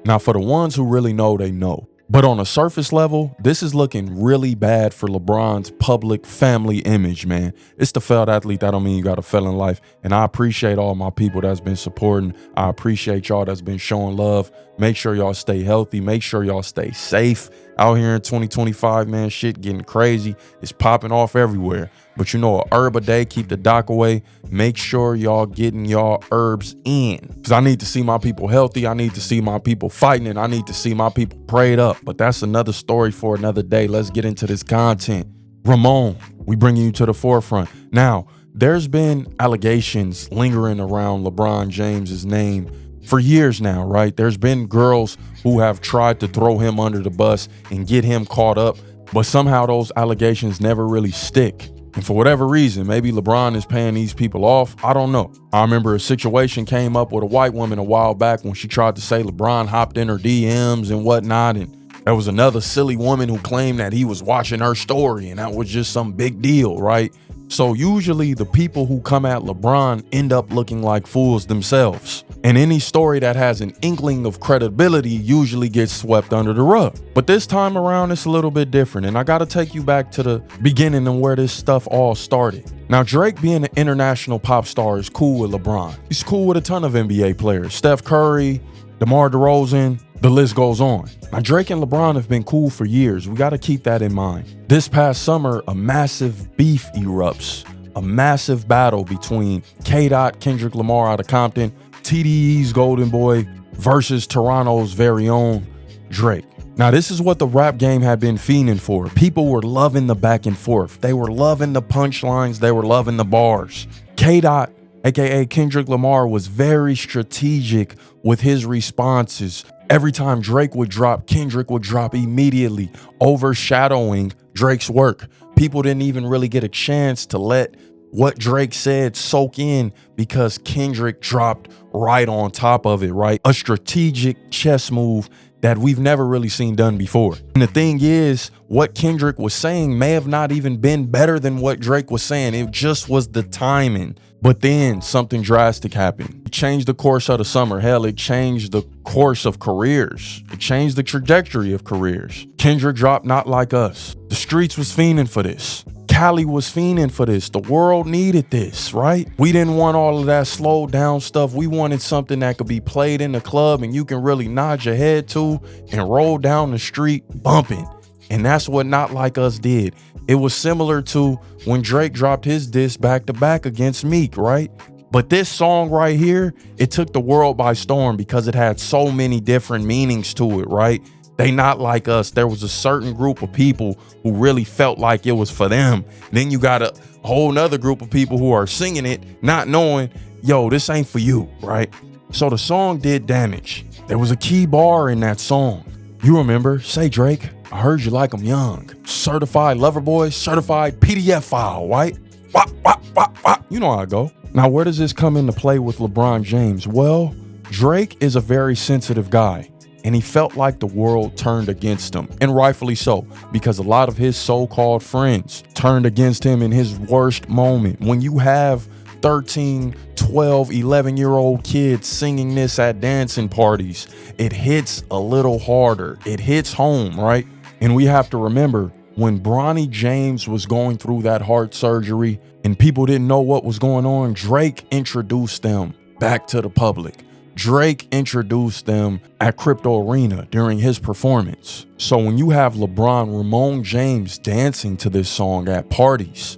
Now, for the ones who really know, they know. But on a surface level, this is looking really bad for LeBron's public family image, man. It's the failed athlete. That don't mean you got to fail in life. And I appreciate all my people that's been supporting. I appreciate y'all that's been showing love. Make sure y'all stay healthy. Make sure y'all stay safe out here in 2025, man. Shit getting crazy. It's popping off everywhere. But you know, a herb a day, keep the doc away. Make sure y'all getting y'all herbs in. Because I need to see my people healthy. I need to see my people fighting. And I need to see my people prayed up. But that's another story for another day. Let's get into this content. Ramon, we bringing you to the forefront. Now, there's been allegations lingering around LeBron James's name for years now, right? There's been girls who have tried to throw him under the bus and get him caught up. But somehow those allegations never really stick. And for whatever reason, maybe LeBron is paying these people off. I don't know. I remember a situation came up with a white woman a while back when she tried to say LeBron hopped in her DMs and whatnot. And there was another silly woman who claimed that he was watching her story and that was just some big deal, right? So usually the people who come at LeBron end up looking like fools themselves. And any story that has an inkling of credibility usually gets swept under the rug. But this time around, it's a little bit different. And I got to take you back to the beginning and where this stuff all started. Now, Drake being an international pop star is cool with LeBron. He's cool with a ton of NBA players. Steph Curry, DeMar DeRozan, the list goes on. Now, Drake and LeBron have been cool for years. We got to keep that in mind. This past summer, a massive beef erupts. A massive battle between K-Dot, Kendrick Lamar out of Compton, TDE's Golden Boy versus Toronto's very own Drake. Now, this is what the rap game had been fiending for. People were loving the back and forth. They were loving the punchlines. They were loving the bars. K-Dot, aka Kendrick Lamar, was very strategic with his responses. Every time Drake would drop, Kendrick would drop immediately, overshadowing Drake's work. People didn't even really get a chance to let what Drake said soak in because Kendrick dropped right on top of it, right? A strategic chess move that we've never really seen done before. And the thing is, what Kendrick was saying may have not even been better than what Drake was saying. It just was the timing. But then something drastic happened. It changed the course of the summer. Hell, it changed the course of careers. It changed the trajectory of careers. Kendrick dropped Not Like Us. The streets was fiending for this. Cali was fiending for this. The world needed this, right? We didn't want all of that slowed down stuff. We wanted something that could be played in the club and you can really nod your head to and roll down the street bumping. And that's what Not Like Us did. It was similar to when Drake dropped his diss back to back against Meek, right? But this song right here, it took the world by storm because it had so many different meanings to it, right? They Not Like Us. There was a certain group of people who really felt like it was for them. Then you got a whole nother group of people who are singing it, not knowing, yo, this ain't for you, right? So the song did damage. There was a key bar in that song. You remember, say Drake, I heard you like 'em young. Certified lover boy, certified PDF file, right? Wop, wop, wop, wop. You know how I go. Now, where does this come into play with LeBron James? Well, Drake is a very sensitive guy. And he felt like the world turned against him, and rightfully so, because a lot of his so-called friends turned against him in his worst moment. When you have 13, 12, 11-year-old kids singing this at dancing parties, it hits a little harder. It hits home, right? And we have to remember, when Bronny James was going through that heart surgery and people didn't know what was going on, Drake introduced them back to the public. Drake introduced them at Crypto Arena during his performance. So when you have LeBron, Ramon James dancing to this song at parties,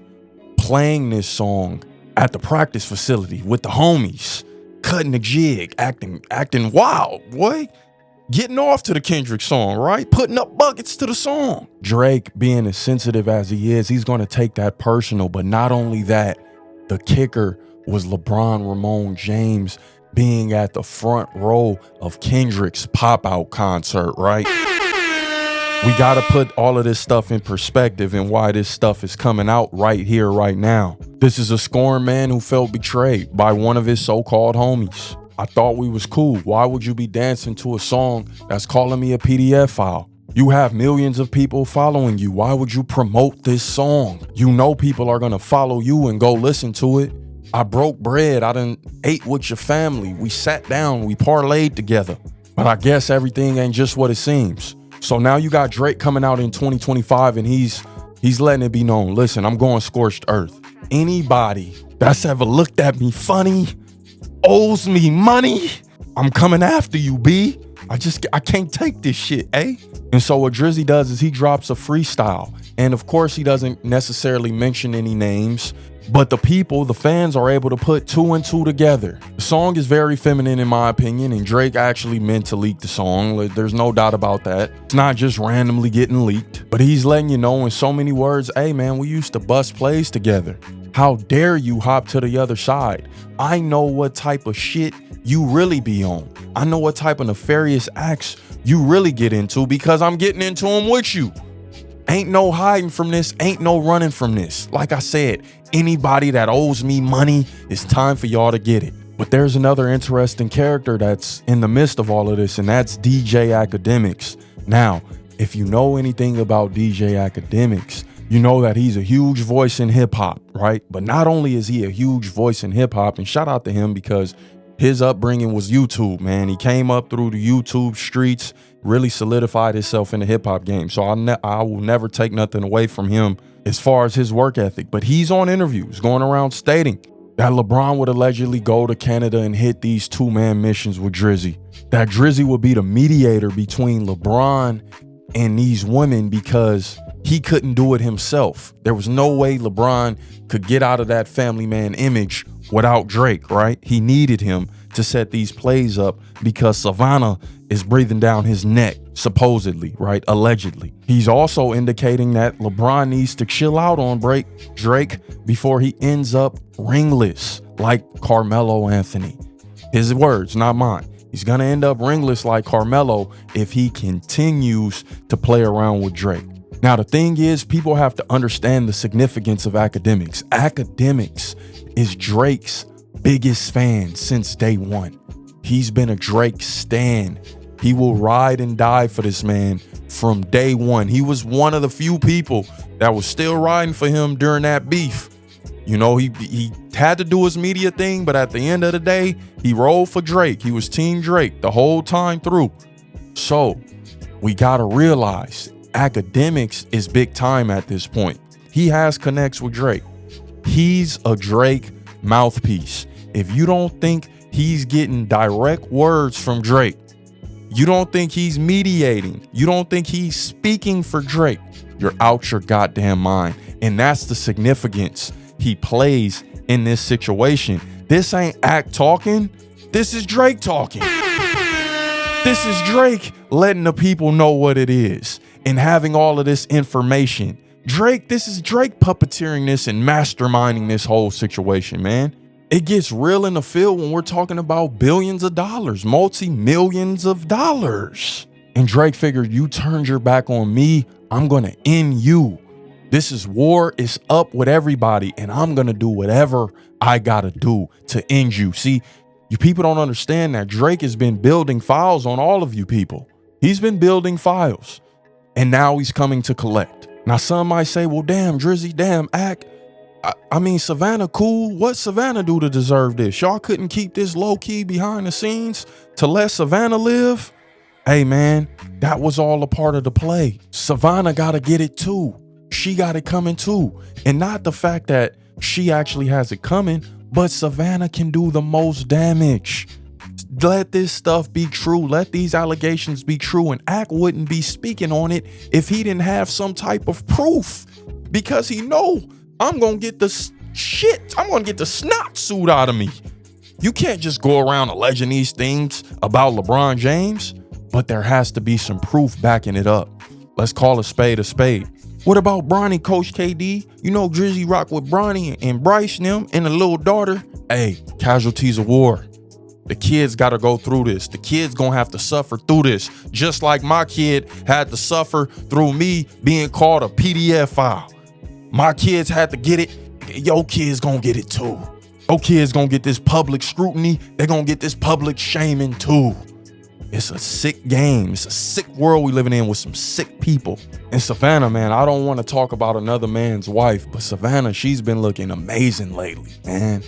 playing this song at the practice facility with the homies, cutting the jig, acting wild, boy. Getting off to the Kendrick song, right? Putting up buckets to the song. Drake, being as sensitive as he is, he's going to take that personal. But not only that, the kicker was LeBron, Ramon James being at the front row of Kendrick's pop-out concert, right? We got to put all of this stuff in perspective and why this stuff is coming out right here, right now. This is a scorned man who felt betrayed by one of his so-called homies. I thought we was cool. Why would you be dancing to a song that's calling me a PDF file? You have millions of people following you. Why would you promote this song? You know people are going to follow you and go listen to it. I broke bread. I done ate with your family. We sat down. We parlayed together. But I guess everything ain't just what it seems. So now you got Drake coming out in 2025 and he's letting it be known. Listen, I'm going scorched earth. Anybody that's ever looked at me funny, owes me money, I'm coming after you, B. I can't take this shit, eh? And so what Drizzy does is he drops a freestyle. And of course, he doesn't necessarily mention any names, but the people, the fans, are able to put 2 and 2 together. The song is very feminine in my opinion, and Drake actually meant to leak the song. There's no doubt about that. It's not just randomly getting leaked, but he's letting you know in so many words, hey man, we used to bust plays together. How dare you hop to the other side? I know what type of shit you really be on. I know what type of nefarious acts you really get into because I'm getting into them with you. Ain't no hiding from this, ain't no running from this. Like I said, anybody that owes me money, it's time for y'all to get it. But there's another interesting character that's in the midst of all of this, and that's DJ Academics. Now, if you know anything about DJ Academics, you know that he's a huge voice in hip hop, right? But not only is he a huge voice in hip hop, and shout out to him because his upbringing was YouTube, man. He came up through the YouTube streets, really solidified himself in the hip hop game. So I will never take nothing away from him as far as his work ethic. But he's on interviews going around stating that LeBron would allegedly go to Canada and hit these 2-man missions with Drizzy. That Drizzy would be the mediator between LeBron and these women because he couldn't do it himself. There was no way LeBron could get out of that family man image without Drake, right? He needed him to set these plays up because Savannah is breathing down his neck, supposedly, right? Allegedly. He's also indicating that LeBron needs to chill out on Drake before he ends up ringless like Carmelo Anthony. His words, not mine. He's gonna end up ringless like Carmelo if he continues to play around with Drake. Now, the thing is, people have to understand the significance of Academics. Academics is Drake's biggest fan since day one. He's been a Drake stan. He will ride and die for this man from day one. He was one of the few people that was still riding for him during that beef. You know, he had to do his media thing, but at the end of the day, he rolled for Drake. He was Team Drake the whole time through. So we gotta realize Academics is big time at this point. He has connects with Drake. He's a Drake mouthpiece. If you don't think he's getting direct words from Drake, you don't think he's mediating, you don't think he's speaking for Drake, you're out your goddamn mind. And that's the significance he plays in this situation. This ain't Act talking. This is Drake talking. This is Drake letting the people know what it is and having all of this information. This is Drake puppeteering this and masterminding this whole situation, man. It gets real in the field when we're talking about billions of dollars, multi-millions of dollars. And Drake figured, you turned your back on me, I'm gonna end you. This is war, it's up with everybody, and I'm gonna do whatever I gotta do to end you. See, you people don't understand that Drake has been building files on all of you people. He's been building files, and now he's coming to collect. Now, some might say, well, damn, Drizzy, damn, Act. I mean, Savannah, cool. What Savannah do to deserve this? Y'all couldn't keep this low-key behind the scenes to let Savannah live? Hey, man, that was all a part of the play. Savannah got to get it, too. She got it coming, too. And not the fact that she actually has it coming, but Savannah can do the most damage. Let this stuff be true. Let these allegations be true. And Act wouldn't be speaking on it if he didn't have some type of proof. Because he know I'm going to get the shit. I'm going to get the snot suit out of me. You can't just go around alleging these things about LeBron James. But there has to be some proof backing it up. Let's call a spade a spade. What about Bronny, Coach KD? You know Drizzy rock with Bronny and Bryce and them and the little daughter. Hey, casualties of war. The kids got to go through this. The kids gonna have to suffer through this. Just like my kid had to suffer through me being called a PDF file. My kids had to get it. Your kids gonna get it too. Your kids gonna get this public scrutiny. They're gonna get this public shaming too. It's a sick game. It's a sick world we living in with some sick people. And Savannah, man, I don't want to talk about another man's wife, but Savannah, she's been looking amazing lately, man.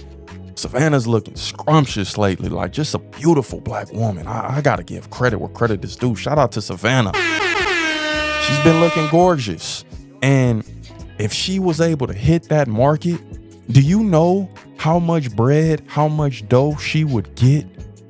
Savannah's looking scrumptious lately, like just a beautiful black woman. I gotta give credit where credit is due. Shout out to Savannah. She's been looking gorgeous. And if she was able to hit that market, do you know how much bread, how much dough she would get?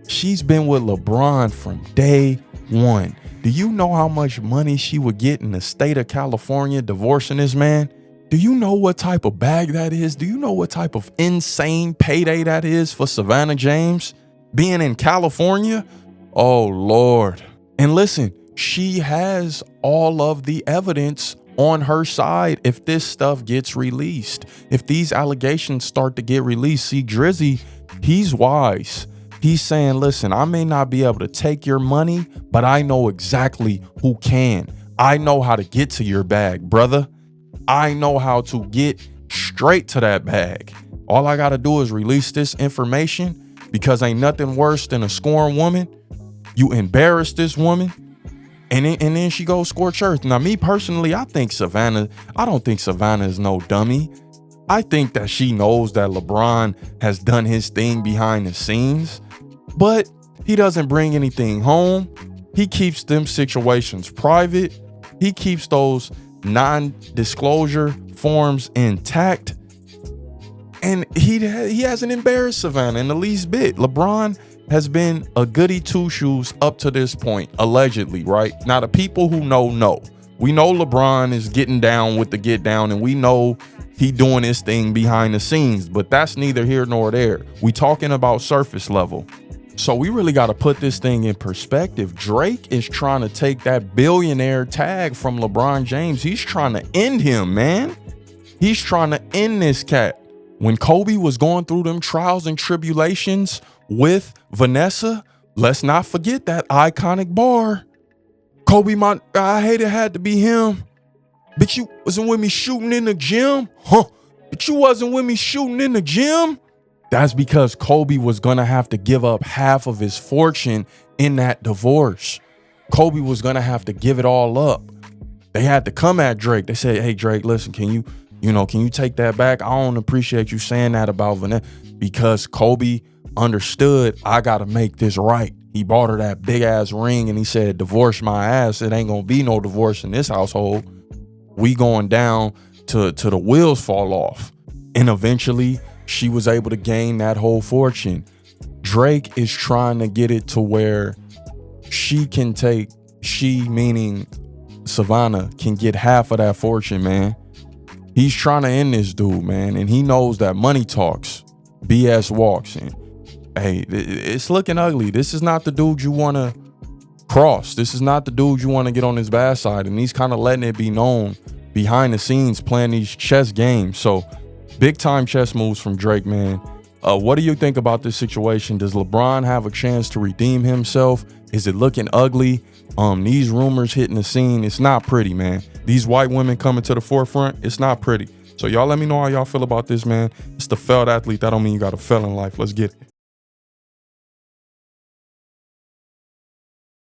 She's been with LeBron from day one. Do you know how much money she would get in the state of California divorcing this man? Do you know what type of bag that is? Do you know what type of insane payday that is for Savannah James being in California? Oh, Lord. And listen, she has all of the evidence on her side if this stuff gets released. If these allegations start to get released, see, Drizzy, he's wise. He's saying, listen, I may not be able to take your money, but I know exactly who can. I know how to get to your bag, brother. I know how to get straight to that bag. All I got to do is release this information, because ain't nothing worse than a scorned woman. You embarrass this woman, and then she goes scorch earth. Now, me personally, I don't think Savannah is no dummy. I think that she knows that LeBron has done his thing behind the scenes, but he doesn't bring anything home. He keeps them situations private. He keeps those non-disclosure forms intact. And he hasn't embarrassed Savannah in the least bit. LeBron has been a goody two-shoes up to this point, allegedly, right? Now, the people who know. We know LeBron is getting down with the get down, and we know he doing his thing behind the scenes, but that's neither here nor there. We talking about surface level. So we really got to put this thing in perspective. Drake is trying to take that billionaire tag from LeBron James. He's trying to end him, man. He's trying to end this cat. When Kobe was going through them trials and tribulations with Vanessa, let's not forget that iconic bar. Kobe, I hate it had to be him. But you wasn't with me shooting in the gym? Huh? But you wasn't with me shooting in the gym? That's because Kobe was going to have to give up half of his fortune in that divorce. Kobe was going to have to give it all up. They had to come at Drake. They said, hey, Drake, listen, can you take that back? I don't appreciate you saying that about Vanessa, because Kobe understood, I got to make this right. He bought her that big ass ring and he said, divorce my ass. It ain't going to be no divorce in this household. We going down to the wheels fall off. And eventually she was able to gain that whole fortune. Drake is trying to get it to where meaning Savannah, can get half of that fortune, man. He's trying to end this dude, man. And he knows that money talks, BS walks. And hey, it's looking ugly. This is not the dude you want to cross. This is not the dude you want to get on his bad side. And he's kind of letting it be known behind the scenes, playing these chess games. So big time chess moves from Drake, man. What do you think about this situation? Does LeBron have a chance to redeem himself? Is it looking ugly? These rumors hitting the scene, it's not pretty, man. These white women coming to the forefront, it's not pretty. So y'all let me know how y'all feel about this, man. It's the failed athlete. That don't mean you got to fail in life. Let's get it.